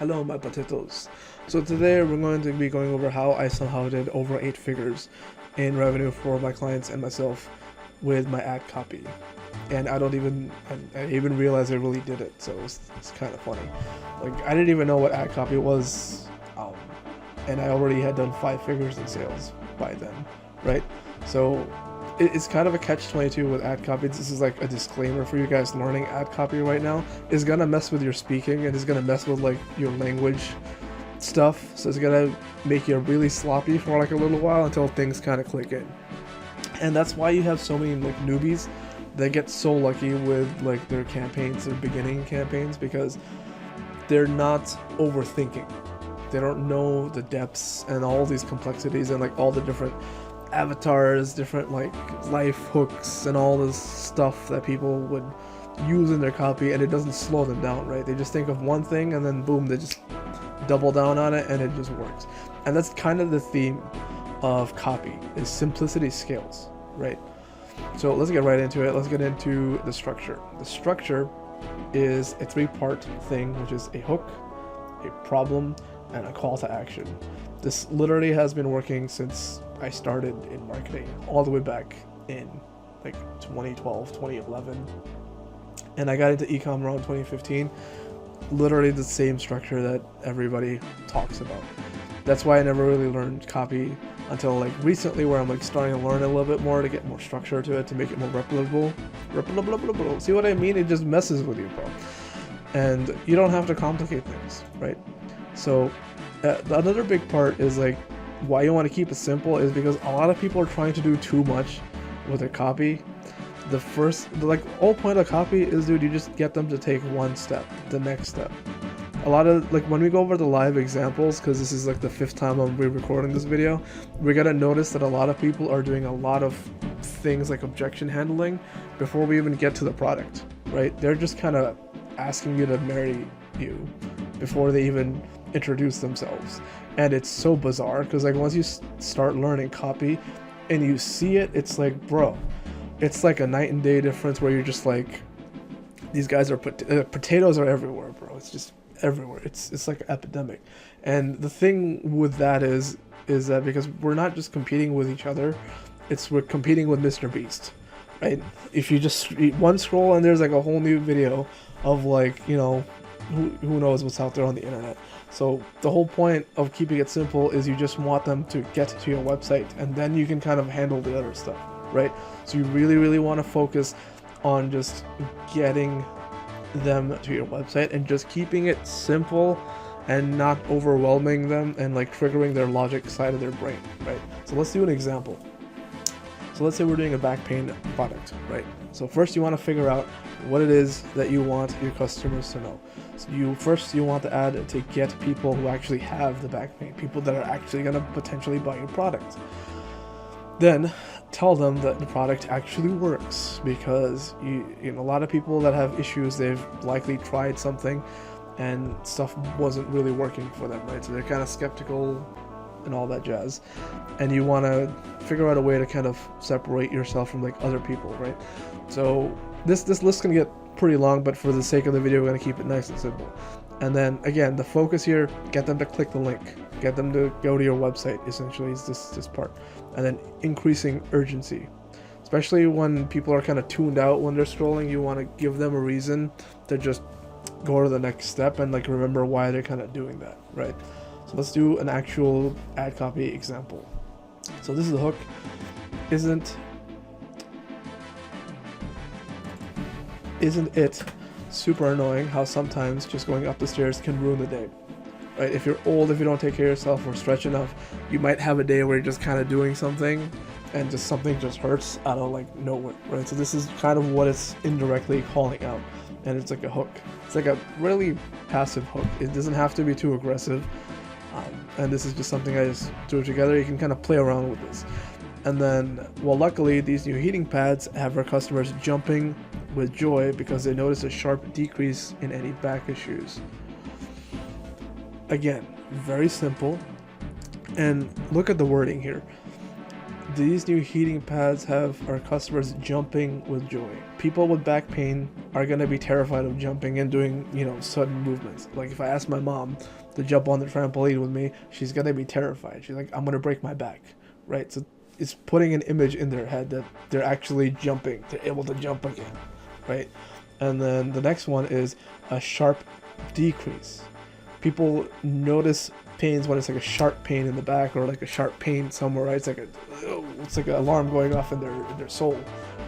Hello my potatoes. So today we're going to be going over how I somehow did over 8 figures in revenue for my clients and myself with my ad copy. And I even realized I really did it, so it's kind of funny. Like, I didn't even know what ad copy was, and I already had done 5 figures in sales by then, right? So it's kind of a catch-22 with ad copy. This is like a disclaimer for you guys learning ad copy right now. It's gonna mess with your speaking, and it's gonna mess with like your language stuff. So it's gonna make you really sloppy for like a little while until things kind of click in. And that's why you have so many like newbies that get so lucky with like their campaigns, their beginning campaigns, because they're not overthinking. They don't know the depths and all these complexities and like all the different avatars, different like life hooks and all this stuff that people would use in their copy, and it doesn't slow them down, right? They just think of one thing and then boom, they just double down on it and it just works. And that's kind of the theme of copy, is simplicity scales, right? So let's get right into it. Let's get into the structure. The structure is a 3-part thing, which is a hook, a problem, and a call to action. This literally has been working since I started in marketing, all the way back in like 2012, 2011. And I got into e-com around 2015. Literally the same structure that everybody talks about. That's why I never really learned copy until like recently, where I'm like starting to learn a little bit more to get more structure to it, to make it more replicable. See what I mean? It just messes with you, bro. And you don't have to complicate things, right? So another big part is like why you want to keep it simple is because a lot of people are trying to do too much with their copy. The whole point of copy is, dude, you just get them to take one step, the next step. A lot of, like, when we go over the live examples, because this is like the 5th time I'm re-recording this video, we're gonna notice that a lot of people are doing a lot of things like objection handling before we even get to the product, right? They're just kind of asking you to marry you before they even introduce themselves. And it's so bizarre, because like once you start learning copy and you see it, it's like, bro, it's like a night and day difference, where you're just like, these guys are potatoes are everywhere, bro. It's just everywhere. It's like an epidemic. And the thing with that is that because we're not just competing with each other, we're competing with Mr. Beast, right? If you just one scroll and there's like a whole new video of like, you know, who knows what's out there on the internet. So the whole point of keeping it simple is you just want them to get to your website, and then you can kind of handle the other stuff, right? So you really want to focus on just getting them to your website and just keeping it simple and not overwhelming them and like triggering their logic side of their brain, right? So let's do an example. So let's say we're doing a back pain product, right? So first you want to figure out what it is that you want your customers to know. So you want the ad to get people who actually have the back pain, people that are actually going to potentially buy your product. Then tell them that the product actually works, because you know, a lot of people that have issues, they've likely tried something and stuff wasn't really working for them, right? So they're kind of skeptical and all that jazz, and you want to figure out a way to kind of separate yourself from like other people, right? So this list can get pretty long, but for the sake of the video, we're going to keep it nice and simple. And then again, the focus here, get them to click the link, get them to go to your website, essentially, is this part. And then increasing urgency, especially when people are kind of tuned out when they're scrolling. You want to give them a reason to just go to the next step and like remember why they're kind of doing that, right? So let's do an actual ad copy example. So this is the hook. Isn't it super annoying how sometimes just going up the stairs can ruin the day, right? If you're old, if you don't take care of yourself or stretch enough, you might have a day where you're just kind of doing something and just something just hurts out of like nowhere, right? So this is kind of what it's indirectly calling out, and it's like a hook. It's like a really passive hook. It doesn't have to be too aggressive, and this is just something I just threw together. You can kind of play around with this. And then, well, luckily these new heating pads have our customers jumping with joy because they notice a sharp decrease in any back issues. Again, very simple. And look at the wording here. These new heating pads have our customers jumping with joy. People with back pain are gonna be terrified of jumping and doing, you know, sudden movements. Like if I ask my mom to jump on the trampoline with me, she's gonna be terrified. She's like, I'm gonna break my back, right? So it's putting an image in their head that they're actually jumping, they're able to jump again, right? And then the next one is a sharp decrease. People notice pains when it's like a sharp pain in the back or like a sharp pain somewhere, right? It's like an alarm going off in their soul,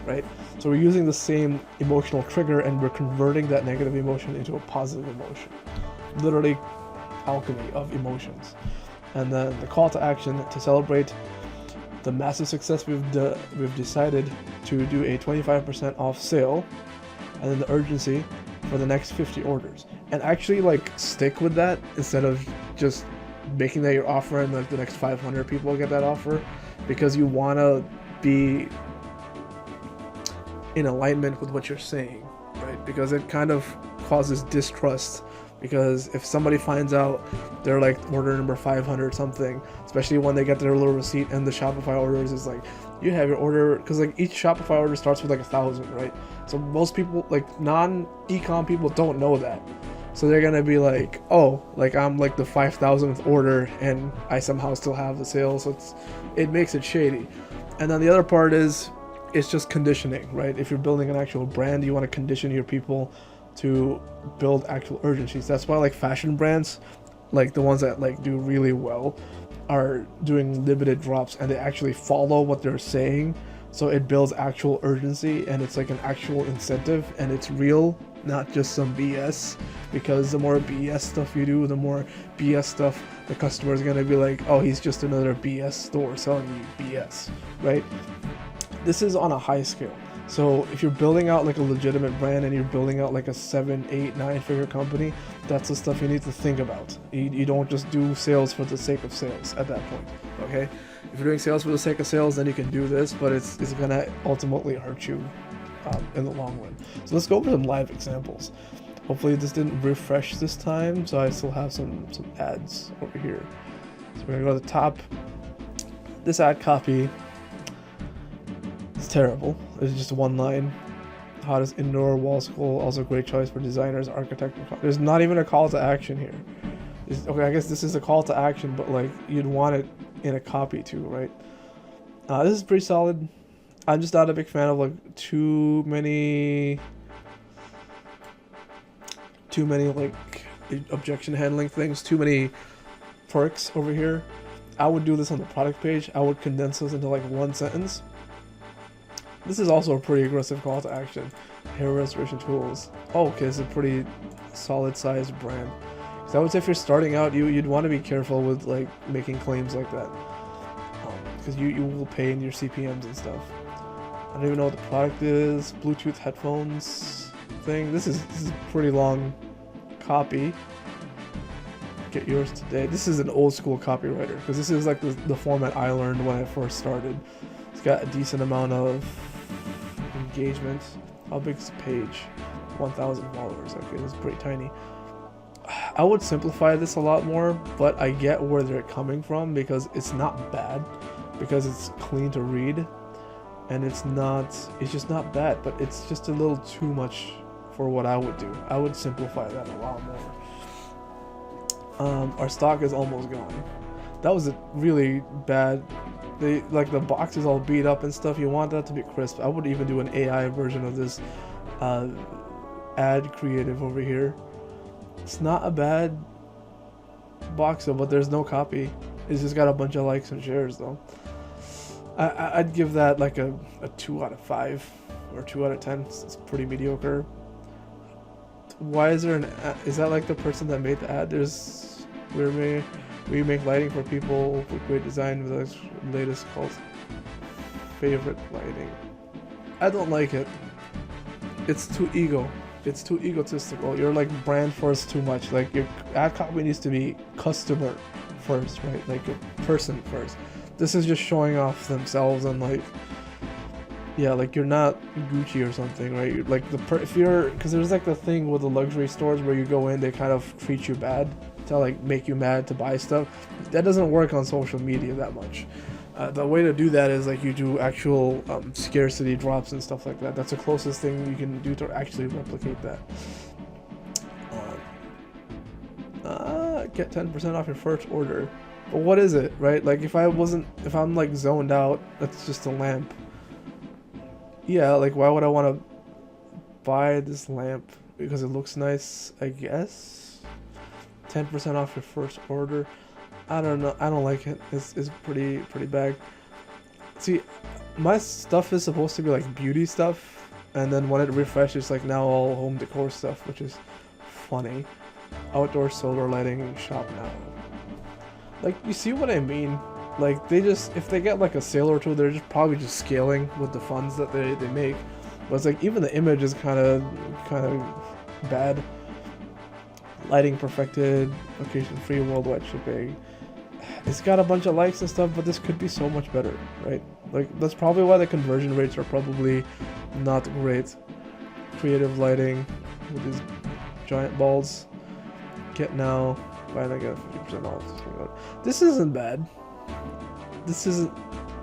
right? So we're using the same emotional trigger and we're converting that negative emotion into a positive emotion. Literally alchemy of emotions. And then the call to action to celebrate the massive success we've decided to do a 25% off sale, and then the urgency for the next 50 orders. And actually like stick with that instead of just making that your offer and like the next 500 people get that offer, because you want to be in alignment with what you're saying, right? Because it kind of causes distrust, because if somebody finds out they're like order number 500 something, especially when they get their little receipt and the Shopify orders is like, you have your order, because like each Shopify order starts with like 1,000, right? So most people, like non-ecom people, don't know that. So they're gonna be like, oh, like I'm like the 5,000th order and I somehow still have the sale. So it makes it shady. And then the other part is, it's just conditioning, right? If you're building an actual brand, you want to condition your people to build actual urgencies. That's why like fashion brands, like the ones that like do really well, are doing limited drops and they actually follow what they're saying. So it builds actual urgency and it's like an actual incentive and it's real, not just some BS. Because the more BS stuff you do, the more BS stuff the customer is gonna be like, oh, he's just another BS store selling you BS, right? This is on a high scale. So if you're building out like a legitimate brand and you're building out like a 7, 8, 9 figure company, that's the stuff you need to think about. You don't just do sales for the sake of sales at that point, okay? If you're doing sales for the sake of sales, then you can do this, but it's gonna ultimately hurt you in the long run. So let's go over some live examples. Hopefully this didn't refresh this time, so I still have some ads over here. So we're gonna go to the top. This ad copy, it's terrible. It's just one line. Hottest indoor wall school, also great choice for designers, architects. There's not even a call to action here. Okay, I guess this is a call to action, but like you'd want it in a copy too, right? This is pretty solid. I'm just not a big fan of like too many like objection handling things, too many perks over here. I would do this on the product page. I would condense this into like one sentence. This is also a pretty aggressive call to action. Hair restoration tools. Oh, okay, it's a pretty solid sized brand. So I would say if you're starting out, you'd want to be careful with like making claims like that, because you will pay in your CPMs and stuff. I don't even know what the product is. Bluetooth headphones thing. This is pretty long copy. Get yours today. This is an old school copywriter, because this is like the format I learned when I first started. It's got a decent amount of engagement. How big is the page? 1,000 followers. Okay, this is pretty tiny. I would simplify this a lot more, but I get where they're coming from, because it's not bad, because it's clean to read, and it's just not bad, but it's just a little too much for what I would do. I would simplify that a lot more. Our stock is almost gone. That was a really bad. Like the box is all beat up and stuff. You want that to be crisp. I would even do an AI version of this ad creative over here. It's not a bad box though, but there's no copy. It's just got a bunch of likes and shares though. I'd give that like a 2 out of 5 or 2 out of 10. It's pretty mediocre. Why is there is that like the person that made the ad? There's we make lighting for people with great design with the latest called favorite lighting. I don't like it. It's too egotistical. You're like brand first too much. Like your ad copy needs to be customer first, right? Like a person first. This is just showing off themselves and like, yeah, like you're not Gucci or something, right? You're like because there's like the thing with the luxury stores where you go in, they kind of treat you bad to like make you mad to buy stuff. That doesn't work on social media that much. The way to do that is like you do actual scarcity drops and stuff like that. That's the closest thing you can do to actually replicate that. Get 10% off your first order. But what is it, right? Like if I'm like zoned out, that's just a lamp. Yeah, like why would I want to buy this lamp? Because it looks nice, I guess. 10% off your first order. I don't know. I don't like it. It's pretty bad. See, my stuff is supposed to be like beauty stuff, and then when it refreshes, like now all home decor stuff, which is funny. Outdoor solar lighting shop now. Like, you see what I mean? Like, they just, if they get like a sale or two, they're just probably just scaling with the funds that they make. But it's like, even the image is kind of bad. Lighting perfected, location free, worldwide shipping. It's got a bunch of likes and stuff, but this could be so much better, right? Like, that's probably why the conversion rates are probably not great. Creative lighting with these giant balls. Get now, buy and I get 50% off. This isn't bad. This isn't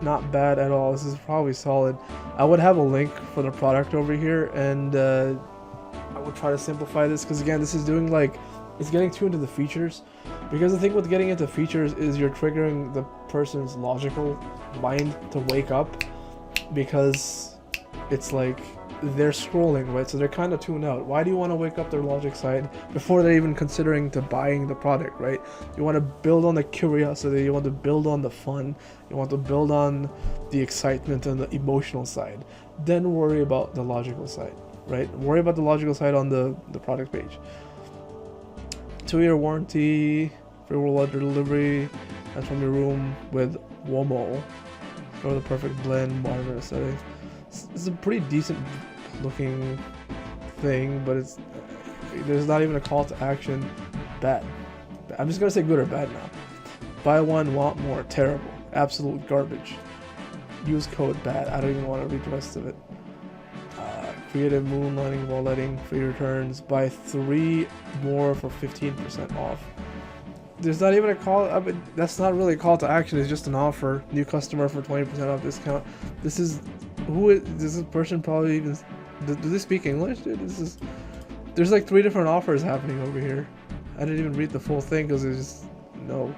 not bad at all. This is probably solid. I would have a link for the product over here, and I would try to simplify this, because again, this is doing like, it's getting too into the features. Because the thing with getting into features is you're triggering the person's logical mind to wake up, because it's like they're scrolling, right? So they're kind of tuned out. Why do you want to wake up their logic side before they're even considering to buying the product, right? You want to build on the curiosity, you want to build on the fun, you want to build on the excitement and the emotional side. Then worry about the logical side, right? Worry about the logical side on the product page. 2-year warranty, free worldwide delivery, and from your room with Womo. Go the perfect blend, monitor aesthetic. It's a pretty decent looking thing, but there's not even a call to action. Bad. I'm just gonna say good or bad now. Buy one, want more. Terrible. Absolute garbage. Use code bad. I don't even want to read the rest of it. Creative moonlighting, wall lighting, free returns. Buy 3 more for 15% off. There's not even a call. I mean, that's not really a call to action. It's just an offer. New customer for 20% off discount. This is this person probably even. Do they speak English, dude? There's like 3 different offers happening over here. I didn't even read the full thing because it's just no.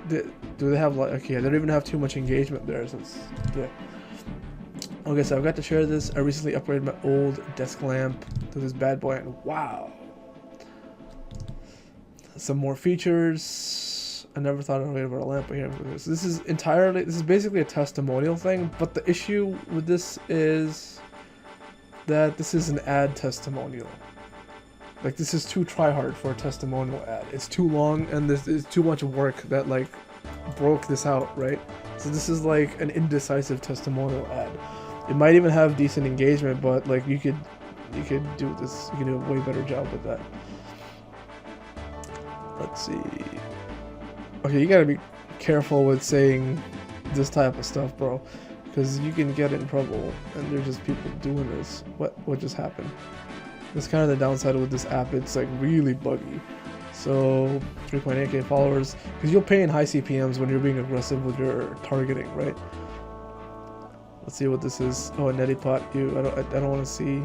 Do they have like, okay? They don't even have too much engagement there, so it's yeah. Okay, so I've got to share this. I recently upgraded my old desk lamp to this bad boy, and wow. Some more features. I never thought I'd read about a lamp here. So this is basically a testimonial thing, but the issue with this is that this is an ad testimonial. Like, this is too try-hard for a testimonial ad. It's too long, and this is too much work that like broke this out, right? So this is like an indecisive testimonial ad. It might even have decent engagement, but like you could do this. You can do a way better job with that. Let's see. Okay, you gotta be careful with saying this type of stuff, bro, because you can get in trouble, and there's just people doing this. What just happened? That's kind of the downside with this app. It's like really buggy. So 3.8k followers, because you'll pay in high CPMs when you're being aggressive with your targeting, right? Let's see what this is. Oh, a neti pot. I don't want to see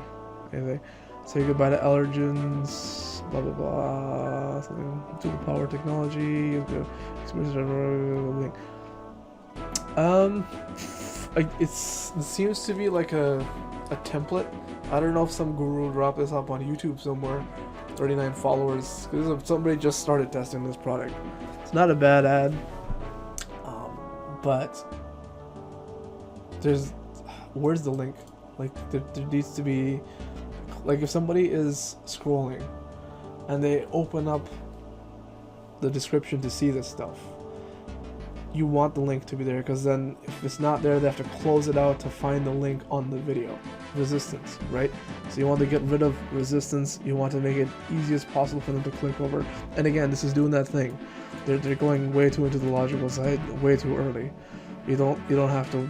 anything. Say goodbye to allergens. Blah blah blah. Something to the power technology. It seems to be like a template. I don't know if some guru dropped this up on YouTube somewhere. 39 followers. Because somebody just started testing this product. It's not a bad ad, but where's the link? Like there needs to be, like, if somebody is scrolling and they open up the description to see this stuff, you want the link to be there, because then if it's not there, they have to close it out to find the link on the video. Resistance, right? So you want to get rid of resistance. You want to make it easy as possible for them to click over. And again, this is doing that thing. They're going way too into the logical side, way too early. You don't have to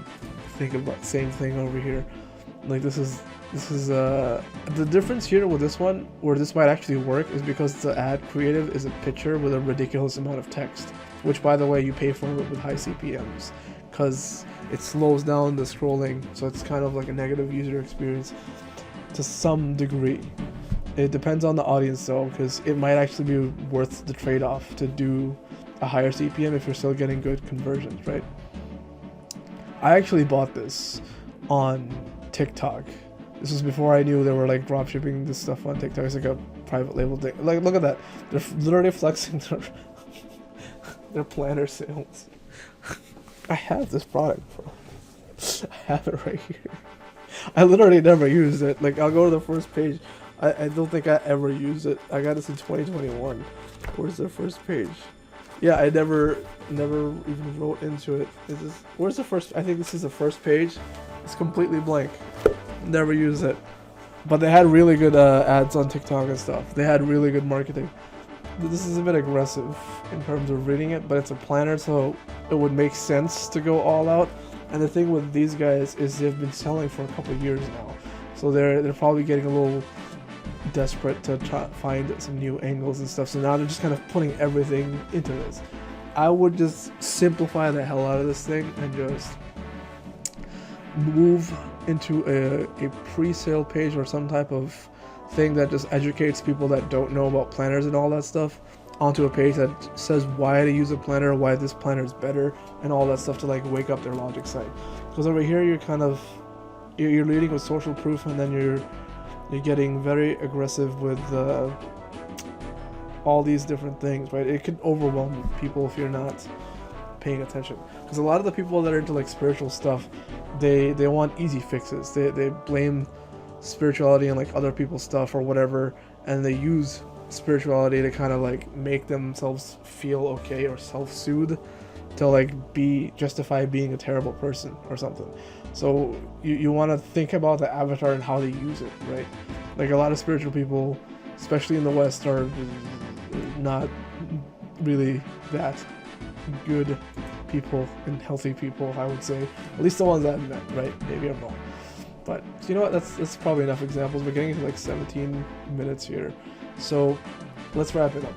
think about the same thing over here. Like this is the difference here with this one, where this might actually work, is because the ad creative is a picture with a ridiculous amount of text, which by the way you pay for it with high CPMs, because it slows down the scrolling, so it's kind of like a negative user experience to some degree. It depends on the audience though, because it might actually be worth the trade-off to do a higher CPM if you're still getting good conversions, right? I actually bought this on TikTok. This was before I knew they were like drop shipping this stuff on TikTok. It's like a private label thing. Like, look at that. They're literally flexing their planner sales. I have this product, bro. I have it right here. I literally never used it. Like, I'll go to the first page. I don't think I ever used it. I got this in 2021. Where's the first page? Yeah, I never even wrote into it. Where's the first? I think this is the first page. It's completely blank. Never used it. But they had really good ads on TikTok and stuff. They had really good marketing. This is a bit aggressive in terms of reading it, but it's a planner, so it would make sense to go all out. And the thing with these guys is they've been selling for a couple of years now, so they're probably getting a little desperate to try find some new angles and stuff. So now they're just kind of putting everything into this. I would just simplify the hell out of this thing and just move into a pre-sale page or some type of thing that just educates people that don't know about planners and all that stuff onto a page that says why to use a planner, why this planner is better, and all that stuff to like wake up their logic side. Because over here you're leading with social proof, and then you're getting very aggressive with all these different things, right? It could overwhelm people if you're not paying attention. Because a lot of the people that are into like spiritual stuff, they want easy fixes. They blame spirituality and like other people's stuff or whatever, and they use spirituality to kind of like make themselves feel okay or self-soothe to like justify being a terrible person or something. So you want to think about the avatar and how they use it, right? Like a lot of spiritual people, especially in the West, are not really that good people and healthy people, I would say. At least the ones I've met, right? Maybe I'm wrong. But you know what? That's probably enough examples. We're getting into like 17 minutes here. So let's wrap it up.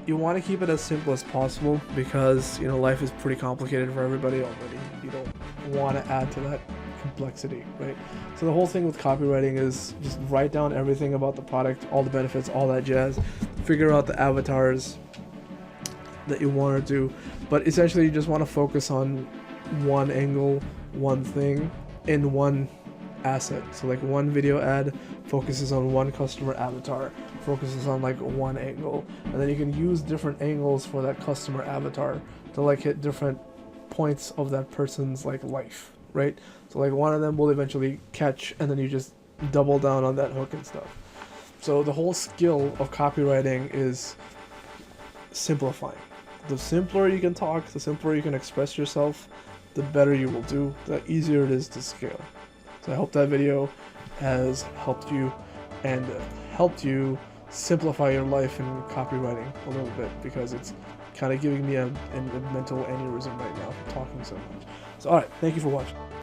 You want to keep it as simple as possible because, you know, life is pretty complicated for everybody already. You don't want to add to that complexity, right? So the whole thing with copywriting is just write down everything about the product, all the benefits, all that jazz. Figure out the avatars that you want to do. But essentially you just want to focus on one angle, one thing, in one asset. So like one video ad focuses on one customer avatar, focuses on like one angle, and then you can use different angles for that customer avatar to like hit different points of that person's like life, right? So like one of them will eventually catch, and then you just double down on that hook and stuff. So the whole skill of copywriting is simplifying. The simpler you can talk, the simpler you can express yourself, the better you will do, the easier it is to scale. So I hope that video has helped you and helped you simplify your life in copywriting a little bit, because it's kind of giving me a mental aneurysm right now from talking so much. So alright, thank you for watching.